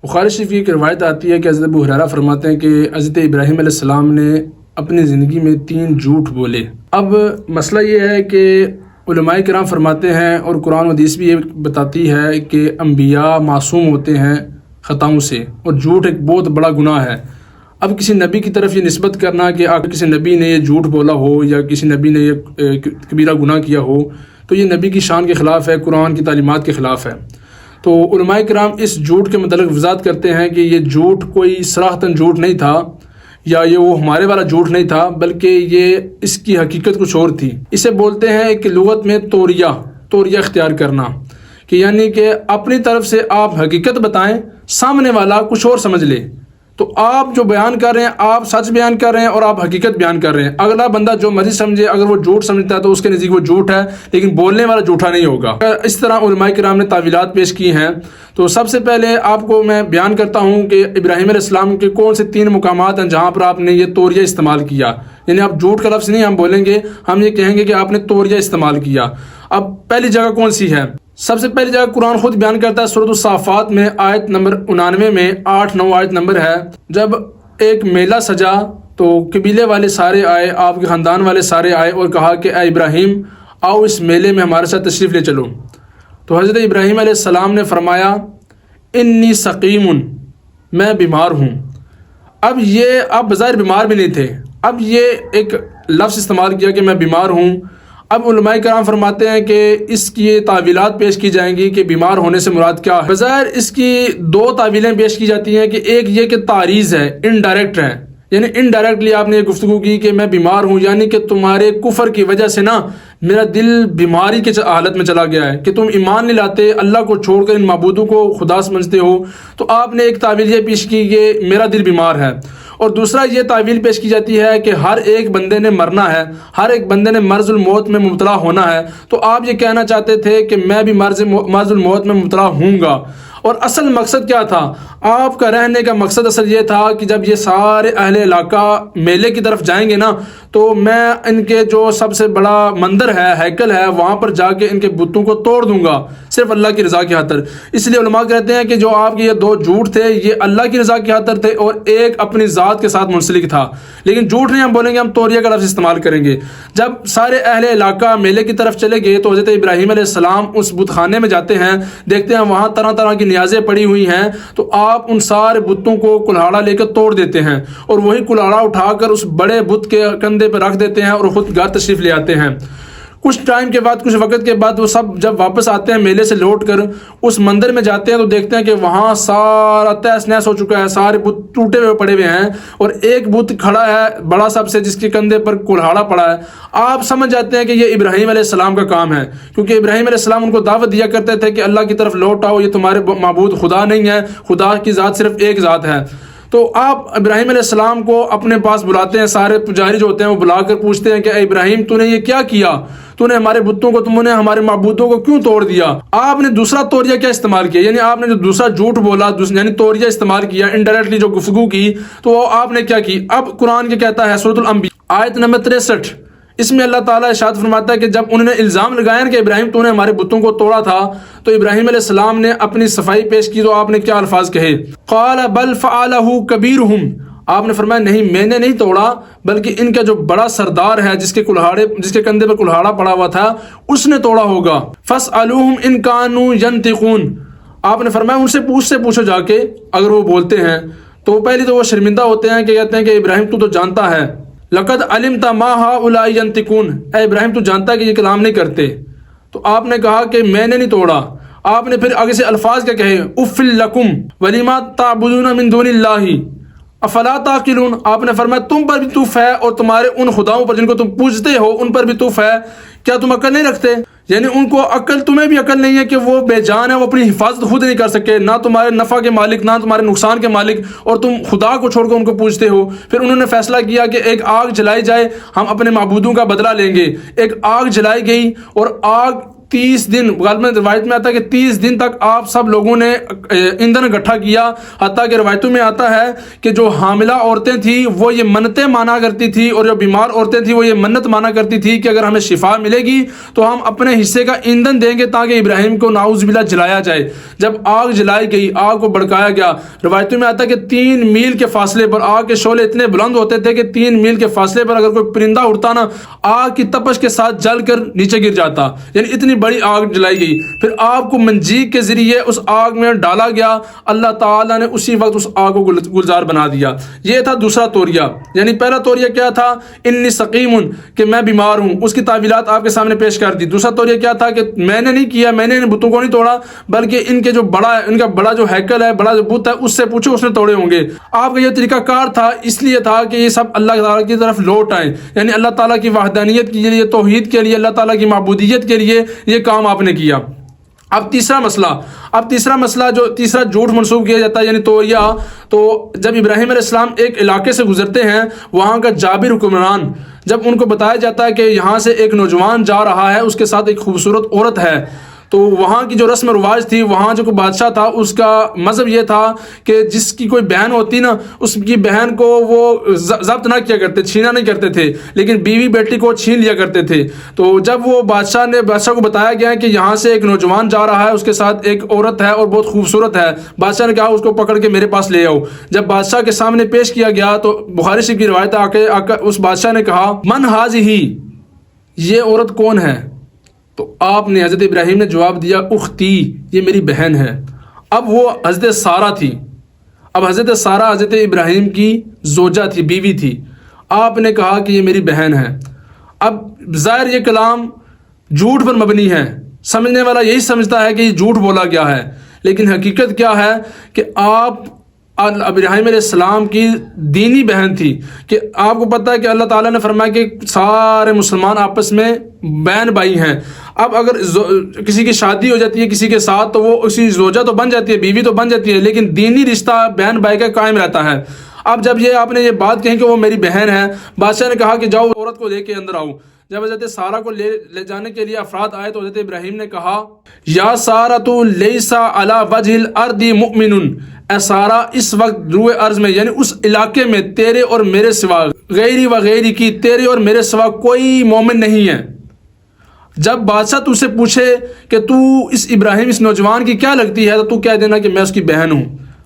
بخاری شریف کی ایک روایت آتی ہے کہ حضرت ابو ہریرہ فرماتے ہیں کہ حضرت ابراہیم علیہ السلام نے اپنی زندگی میں 3 جھوٹ بولے۔ اب مسئلہ یہ ہے کہ علماء کرام فرماتے ہیں اور قرآن و حدیث بھی یہ بتاتی ہے کہ انبیاء معصوم ہوتے ہیں خطاؤں سے، اور جھوٹ ایک بہت بڑا گناہ ہے۔ اب کسی نبی کی طرف یہ نسبت کرنا کہ اگر کسی نبی نے یہ جھوٹ بولا ہو یا کسی نبی نے یہ کبیرہ گناہ کیا ہو تو یہ نبی کی شان کے خلاف ہے، قرآن کی تعلیمات کے خلاف ہے۔ تو علماء کرام اس جھوٹ کے متعلق وضاحت کرتے ہیں کہ یہ جھوٹ کوئی صراحتاً جھوٹ نہیں تھا، یا یہ وہ ہمارے والا جھوٹ نہیں تھا، بلکہ یہ اس کی حقیقت کچھ اور تھی۔ اسے بولتے ہیں کہ لغت میں توریہ اختیار کرنا، کہ یعنی کہ اپنی طرف سے آپ حقیقت بتائیں، سامنے والا کچھ اور سمجھ لے۔ تو آپ جو بیان کر رہے ہیں، آپ سچ بیان کر رہے ہیں اور آپ حقیقت بیان کر رہے ہیں۔ اگلا بندہ جو مرضی سمجھے، اگر وہ جھوٹ سمجھتا ہے تو اس کے نزدیک وہ جھوٹ ہے، لیکن بولنے والا جھوٹا نہیں ہوگا۔ اس طرح علماء کرام نے تعویلات پیش کی ہیں۔ تو سب سے پہلے آپ کو میں بیان کرتا ہوں کہ ابراہیم علیہ السلام کے کون سے 3 مقامات ہیں جہاں پر آپ نے یہ توریہ استعمال کیا۔ یعنی آپ جھوٹ کا لفظ نہیں ہم بولیں گے، ہم یہ کہیں گے کہ آپ نے توریہ استعمال کیا۔ اب پہلی جگہ کون سی ہے؟ سب سے پہلی جگہ قرآن خود بیان کرتا ہے سورۃ الصافات میں آیت نمبر 99 میں 8-9 آیت نمبر ہے۔ جب ایک میلہ سجا تو قبیلے والے سارے آئے، آپ کے خاندان والے سارے آئے اور کہا کہ اے ابراہیم آؤ اس میلے میں ہمارے ساتھ تشریف لے چلو۔ تو حضرت ابراہیم علیہ السلام نے فرمایا انی سقیم، میں بیمار ہوں۔ اب یہ آپ بظاہر بیمار بھی نہیں تھے، اب یہ ایک لفظ استعمال کیا کہ میں بیمار ہوں۔ اب علماء کرام فرماتے ہیں کہ اس کی تعویلات پیش کی جائیں گی کہ بیمار ہونے سے مراد کیا ہے۔ بظاہر اس کی 2 تعویلیں پیش کی جاتی ہیں کہ ایک یہ کہ تعریض ہے، انڈائریکٹ ہے، یعنی انڈائریکٹلی آپ نے یہ گفتگو کی کہ میں بیمار ہوں، یعنی کہ تمہارے کفر کی وجہ سے نا میرا دل بیماری کے حالت میں چلا گیا ہے کہ تم ایمان نہیں لاتے، اللہ کو چھوڑ کر ان معبودوں کو خدا سمجھتے ہو۔ تو آپ نے ایک تعویل یہ پیش کی کہ میرا دل بیمار ہے، اور دوسرا یہ تعویل پیش کی جاتی ہے کہ ہر ایک بندے نے مرنا ہے، ہر ایک بندے نے مرض الموت میں مبتلا ہونا ہے۔ تو آپ یہ کہنا چاہتے تھے کہ میں بھی مرض الموت میں مبتلا ہوں گا۔ اور اصل مقصد کیا تھا؟ آپ کا رہنے کا مقصد اصل یہ تھا کہ جب یہ سارے اہل علاقہ میلے کی طرف جائیں گے نا تو میں ان کے جو سب سے بڑا مندر ہے، ہیکل ہے، وہاں پر جا کے ان کے بتوں کو توڑ دوں گا، صرف اللہ کی رضا کی خاطر۔ اس لیے علماء کہتے ہیں کہ جو آپ کے یہ 2 جھوٹ تھے یہ اللہ کی رضا کی خاطر تھے اور ایک اپنی ذات کے ساتھ منسلک تھا۔ لیکن جھوٹ نہیں ہم بولیں گے، ہم توریہ کا لفظ استعمال کریں گے۔ جب سارے اہل علاقہ میلے کی طرف چلے گئے تو حضرت ابراہیم علیہ السلام اس بت خانے میں جاتے ہیں، دیکھتے ہیں وہاں طرح طرح کی نیازیں پڑی ہوئی ہیں، تو آپ ان سارے بتوں کو کلہاڑا لے کر توڑ دیتے ہیں، اور وہی کلہاڑا اٹھا کر اس بڑے بت کے کندھے پہ رکھ دیتے ہیں اور خود گھر تشریف لے آتے ہیں۔ کچھ ٹائم کے بعد، کچھ وقت کے بعد وہ سب جب واپس آتے ہیں میلے سے لوٹ کر، اس مندر میں جاتے ہیں تو دیکھتے ہیں کہ وہاں سارا تہس نہس ہو چکا ہے، سارے بت ٹوٹے ہوئے پڑے ہوئے ہیں، اور ایک بت کھڑا ہے بڑا سب سے جس کے کندھے پر کلہاڑا پڑا ہے۔ آپ سمجھ جاتے ہیں کہ یہ ابراہیم علیہ السلام کا کام ہے، کیونکہ ابراہیم علیہ السلام ان کو دعوت دیا کرتے تھے کہ اللہ کی طرف لوٹ آؤ، یہ تمہارے معبود خدا نہیں ہے، خدا کی ذات صرف ایک ذات ہے۔ تو آپ ابراہیم علیہ السلام کو اپنے پاس بلاتے ہیں، سارے پجاری جو ہوتے ہیں وہ بلا کر پوچھتے ہیں کہ اے ابراہیم تو نے یہ کیا کیا؟ تو نے ہمارے بتوں کو، تم نے ہمارے معبودوں کو کیوں توڑ دیا؟ آپ نے دوسرا توریہ کیا استعمال کیا؟ یعنی آپ نے جو دوسرا جھوٹ بولا، یعنی توریہ استعمال کیا، انڈائریکٹلی جو گفتگو کی، تو وہ آپ نے کیا کی؟ اب قرآن کیا کہتا ہے سورۃ الانبیاء آیت نمبر 63، اس میں اللہ تعالیٰ ارشاد فرماتا ہے کہ جب انہوں نے الزام لگایا کہ ابراہیم تو نے ہمارے بتوں کو توڑا تھا، تو ابراہیم علیہ السلام نے اپنی صفائی پیش کی، تو آپ نے کیا الفاظ کہے؟ قال بل فعلہ کبیرہم، آپ نے فرمایا نہیں میں نے نہیں توڑا، بلکہ ان کا جو بڑا سردار ہے جس کے کندھے پر کلہاڑا پڑا ہوا تھا اس نے توڑا ہوگا۔ فاسألوہم ان کانوا ینطقون، آپ نے فرمایا ان سے پوچھو جا کے اگر وہ بولتے ہیں۔ تو پہلی تو وہ شرمندہ ہوتے ہیں کہ کہتے ہیں کہ ابراہیم تو جانتا ہے، لقد علمت ما هؤلاء ينطقون، اے ابراہیم تو جانتا ہے کہ یہ کلام نہیں کرتے۔ تو آپ نے کہا کہ میں نے نہیں توڑا۔ آپ نے پھر آگے سے الفاظ کیا کہے؟ اف لکم ولما تعبدون من دون اللہ افلا تعقلون، آپ نے فرمایا تم پر بھی توف ہے اور تمہارے ان خداؤں پر جن کو تم پوجتے ہو ان پر بھی توف ہے، کیا تم عقل نہیں رکھتے؟ یعنی ان کو عقل، تمہیں بھی عقل نہیں ہے کہ وہ بے جان ہے، وہ اپنی حفاظت خود نہیں کر سکے، نہ تمہارے نفع کے مالک نہ تمہارے نقصان کے مالک، اور تم خدا کو چھوڑ کر ان کو پوجتے ہو۔ پھر انہوں نے فیصلہ کیا کہ ایک آگ جلائی جائے، ہم اپنے معبودوں کا بدلہ لیں گے۔ ایک آگ جلائی گئی اور آگ 30 دن، غالباً روایت میں آتا ہے کہ 30 دن تک آپ سب لوگوں نے ایندھن اکٹھا کیا، حتیٰ کہ روایتوں میں آتا ہے کہ جو حاملہ عورتیں تھیں وہ یہ منتیں مانا کرتی تھی، اور جو بیمار عورتیں تھیں وہ یہ منت مانا کرتی تھی کہ اگر ہمیں شفا ملے گی تو ہم اپنے حصے کا ایندھن دیں گے تاکہ ابراہیم کو نعوذ باللہ جلایا جائے۔ جب آگ جلائی گئی، آگ کو بھڑکایا گیا، روایتوں میں آتا ہے کہ 3 میل کے فاصلے پر آگ کے شعلے اتنے بلند ہوتے تھے کہ 3 میل کے فاصلے پر اگر کوئی پرندہ اڑتا نا، آگ کی تپش کے ساتھ جل کر نیچے گر جاتا، یعنی اتنی بڑی آگ جلائی گئی۔ پھر آپ کو منجیق کے ذریعے اس آگ میں ڈالا گیا، اللہ تعالیٰ نے اسی وقت اس آگ کو گلزار بنا دیا۔ یہ تھا دوسرا توریہ، یعنی پہلا توریہ کیا تھا؟ انی سقیم، کہ میں بیمار ہوں، اس کی تعویلات آپ کے سامنے پیش کر دی۔ دوسرا توریہ کیا تھا کہ میں نے نہیں کیا، میں نے ان بتوں کو نہیں توڑا، بلکہ ان کے جو بڑا ہے، ان کا بڑا جو ہیکل ہے، بڑا جو بت ہے، اس سے پوچھو، اس نے توڑے ہوں گے۔ آپ کا یہ طریقہ کار تھا، اس لیے تھا کہ یہ سب اللہ تعالیٰ کی طرف لوٹ آئیں، یعنی اللہ تعالیٰ کی وحدانیت کے لیے، توحید کے لیے، اللہ تعالیٰ کی معبودیت کے لیے یہ کام آپ نے کیا۔ اب تیسرا مسئلہ جو تیسرا جھوٹ منسوب کیا جاتا ہے، یعنی توریہ، تو جب ابراہیم علیہ السلام ایک علاقے سے گزرتے ہیں، وہاں کا جابر حکمران، جب ان کو بتایا جاتا ہے کہ یہاں سے ایک نوجوان جا رہا ہے، اس کے ساتھ ایک خوبصورت عورت ہے، تو وہاں کی جو رسم و رواج تھی، وہاں جو کوئی بادشاہ تھا اس کا مذہب یہ تھا کہ جس کی کوئی بہن ہوتی نا، اس کی بہن کو وہ ضبط نہ کیا کرتے، چھینا نہیں کرتے تھے، لیکن بیوی بیٹی کو چھین لیا کرتے تھے۔ تو جب وہ بادشاہ کو بتایا گیا کہ یہاں سے ایک نوجوان جا رہا ہے، اس کے ساتھ ایک عورت ہے اور بہت خوبصورت ہے، بادشاہ نے کہا اس کو پکڑ کے میرے پاس لے آؤ۔ جب بادشاہ کے سامنے پیش کیا گیا تو بخاری شریف کی روایت آ کے اس بادشاہ نے کہا من ہذہ، یہ عورت کون ہے؟ تو آپ نے حضرت ابراہیم نے جواب دیا اختی، یہ میری بہن ہے۔ اب وہ حضرت سارہ تھی، اب حضرت سارہ حضرت ابراہیم کی زوجہ تھی، بیوی تھی۔ آپ نے کہا کہ یہ میری بہن ہے۔ اب ظاہر یہ کلام جھوٹ پر مبنی ہے، سمجھنے والا یہی سمجھتا ہے کہ یہ جھوٹ بولا گیا ہے، لیکن حقیقت کیا ہے کہ آپ ابراہیم علیہ السلام کی دینی بہن تھی، کہ آپ کو پتہ ہے کہ اللہ تعالیٰ نے فرمایا کہ سارے مسلمان آپس میں بہن بھائی ہیں۔ اب اگر کسی کی شادی ہو جاتی ہے کسی کے ساتھ تو وہ اسی زوجہ تو بن جاتی ہے، بیوی تو بن جاتی ہے، لیکن دینی رشتہ بہن بھائی کا قائم رہتا ہے۔ اب جب یہ آپ نے یہ بات کہی کہ وہ میری بہن ہے، بادشاہ نے کہا کہ جاؤ عورت کو لے کے اندر آؤ۔ جب حضرت سارہ کو لے جانے کے لیے افراد آئے تو حضرت ابراہیم نے کہا یا سارۃ لیس علی وجہ الارض مؤمن، اے سارہ اس وقت روئے ارض میں، یعنی اس علاقے میں تیرے اور میرے سوا، غیری و غیری کی، تیرے اور میرے سوا کوئی مومن نہیں ہے۔ جب بادشاہ تجھ سے پوچھے کہ تو اس ابراہیم اس نوجوان کی کیا لگتی ہے تو تو کہہ دینا کہ میں اس کی بہن ہوں۔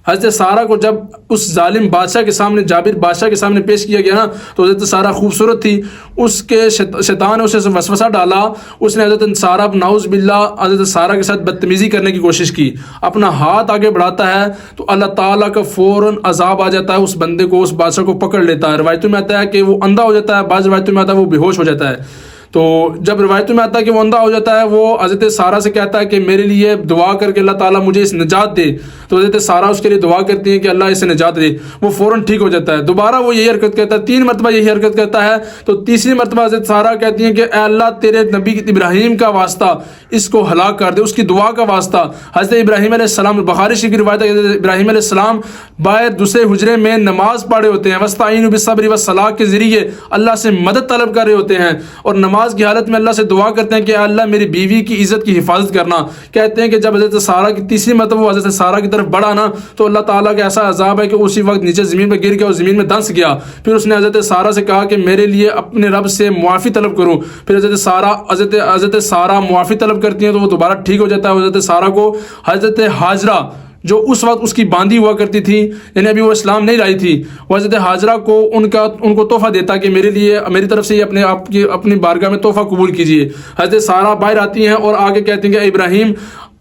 حضرت سارہ کو جب اس ظالم بادشاہ کے سامنے، جابر بادشاہ کے سامنے پیش کیا گیا نا، تو حضرت سارہ خوبصورت تھی، اس کے شیطان نے اسے وسوسہ ڈالا، اس نے حضرت سارہ نعوذ باللہ حضرت سارہ کے ساتھ بدتمیزی کرنے کی کوشش کی۔ اپنا ہاتھ آگے بڑھاتا ہے تو اللہ تعالیٰ کا فوراً عذاب آ جاتا ہے، اس بندے کو، اس بادشاہ کو پکڑ لیتا ہے۔ روایتوں میں آتا ہے کہ وہ اندھا ہو جاتا ہے، بعض روایتوں میں آتا ہے وہ بے ہوش ہو جاتا ہے۔ تو جب روایتوں میں آتا ہے کہ وہ اندھا ہو جاتا ہے، وہ حضرت سارہ سے کہتا ہے کہ میرے لیے دعا کر کے اللہ تعالیٰ مجھے اس نجات دے، تو حضرت سارہ اس کے لیے دعا کرتی ہیں کہ اللہ اسے نجات دے، وہ فوراً ٹھیک ہو جاتا ہے۔ دوبارہ وہ یہی حرکت کرتا ہے، 3 مرتبہ یہی حرکت کرتا ہے، تو تیسری مرتبہ حضرت سارہ کہتی ہیں کہ اے اللہ تیرے نبی ابراہیم کا واسطہ اس کو ہلاک کر دے، اس کی دعا کا واسطہ۔ حضرت ابراہیم علیہ السلام، بخاری شریف کی روایت ہے، حضرت ابراہیم علیہ السلام باہر دوسرے حجرے میں نماز پڑھے ہوتے ہیں، وَاسْتَعِينُوا بِالصَّبْرِ وَالصَّلَاةِ کے ذریعے اللہ سے مدد طلب کر رہے ہوتے ہیں، اور نماز کی حالت میں اللہ سے دعا کرتے ہیں کہ اللہ میری بیوی کی عزت کی حفاظت کرنا۔ کہتے ہیں کہ جب حضرت سارہ کی تیسری مرتبہ وہ حضرت سارہ کی طرف بڑھا نا، تو اللہ تعالیٰ کا ایسا عذاب ہے کہ اسی وقت نیچے زمین پہ گر گیا اور زمین میں دنس گیا۔ پھر اس نے حضرت سارہ سے کہا کہ میرے لیے اپنے رب سے معافی طلب کرو۔ پھر حضرت سارہ معافی طلب کرتی ہیں تو وہ دوبارہ ٹھیک ہو جاتا ہے۔ حضرت سارہ کو حضرت حاجرہ، جو اس وقت اس کی باندھی ہوا کرتی تھی، یعنی ابھی وہ اسلام نہیں لائی تھی، وہ حضرت حاجرہ کو ان کو تحفہ دیتا کہ میری طرف سے یہ اپنی بارگاہ میں تحفہ قبول کیجیے۔ حضرت سارہ باہر آتی ہیں اور آگے کہتی ہیں کہ ابراہیم،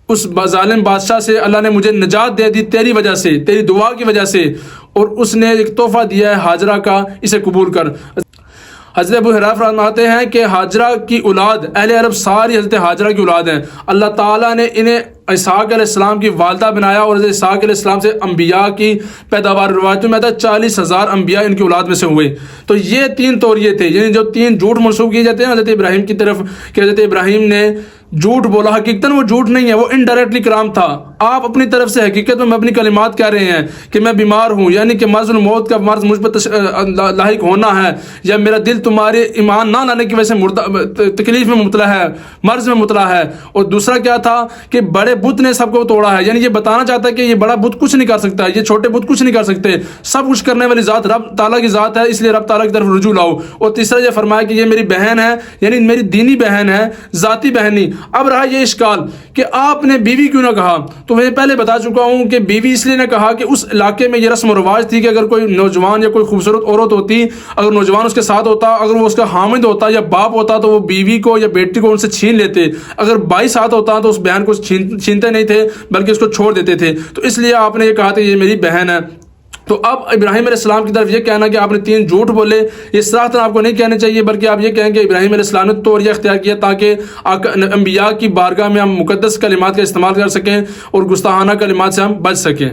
اس ظالم بادشاہ سے اللہ نے مجھے نجات دے دی تیری وجہ سے، تیری دعا کی وجہ سے، اور اس نے ایک تحفہ دیا ہے حاجرہ کا، اسے قبول کر۔ حضرت ابو حریرہ فرماتے ہیں کہ حاجرہ کی اولاد، اہل عرب ساری حضرت حاجرہ کی اولاد ہیں۔ اللہ تعالیٰ نے انہیں اسحاق علیہ السلام کی والدہ بنایا، اور حضرت اسحاق علیہ السلام سے انبیاء کی پیداوار، روایتوں میں آتا ہے 40,000 انبیاء ان کی اولاد میں سے ہوئے۔ تو یہ 3 توریے تھے، یعنی جو 3 جھوٹ منسوب کیے جاتے ہیں حضرت ابراہیم کی طرف، کہ حضرت ابراہیم نے جھوٹ بولا، حقیقتاً وہ جھوٹ نہیں ہے، وہ انڈائریکٹلی کلام تھا۔ آپ اپنی طرف سے حقیقت میں اپنی کلمات کہہ رہے ہیں کہ میں بیمار ہوں، یعنی کہ مرض الموت کا مرض مجھ پر لاحق ہونا ہے، یا میرا دل تمہارے ایمان نہ لانے کی وجہ سے تکلیف میں مبتلا ہے، مرض میں مبتلا ہے۔ اور دوسرا کیا تھا کہ بڑے بت نے سب کو توڑا ہے، یعنی یہ بتانا چاہتا ہے کہ یہ بڑا بت کچھ نہیں کر سکتا، یہ چھوٹے بت کچھ نہیں کر سکتے، سب کچھ کرنے والی ذات رب تعالیٰ کی ذات ہے، اس لیے رب تعالیٰ کی طرف رجوع لاؤ۔ اور تیسرا یہ فرمایا کہ یہ میری بہن ہے، یعنی میری دینی بہن ہے، ذاتی بہن نہیں۔ اب رہا یہ اشکال کہ آپ نے بیوی کیوں نہ کہا، تو میں پہلے بتا چکا ہوں کہ بیوی اس لیے نہ کہا کہ اس علاقے میں یہ رسم و رواج تھی کہ اگر کوئی نوجوان یا کوئی خوبصورت عورت ہوتی، اگر نوجوان اس کے ساتھ ہوتا، اگر وہ اس کا حامد ہوتا یا باپ ہوتا تو وہ بیوی کو یا بیٹی کو ان سے چھین لیتے، اگر بھائی ساتھ ہوتا تو اس بہن کو چھینتے نہیں تھے بلکہ اس کو چھوڑ دیتے تھے۔ تو اس لیے آپ نے یہ کہا تھا یہ میری بہن ہے۔ تو اب ابراہیم علیہ السلام کی طرف یہ کہنا کہ آپ نے 3 جھوٹ بولے، یہ صراحتاً آپ کو نہیں کہنے چاہیے، بلکہ آپ یہ کہیں کہ ابراہیم علیہ السلام نے توریہ اختیار کیا تاکہ انبیاء کی بارگاہ میں ہم مقدس کلمات کا استعمال کر سکیں اور گستاخانہ کلمات سے ہم بچ سکیں۔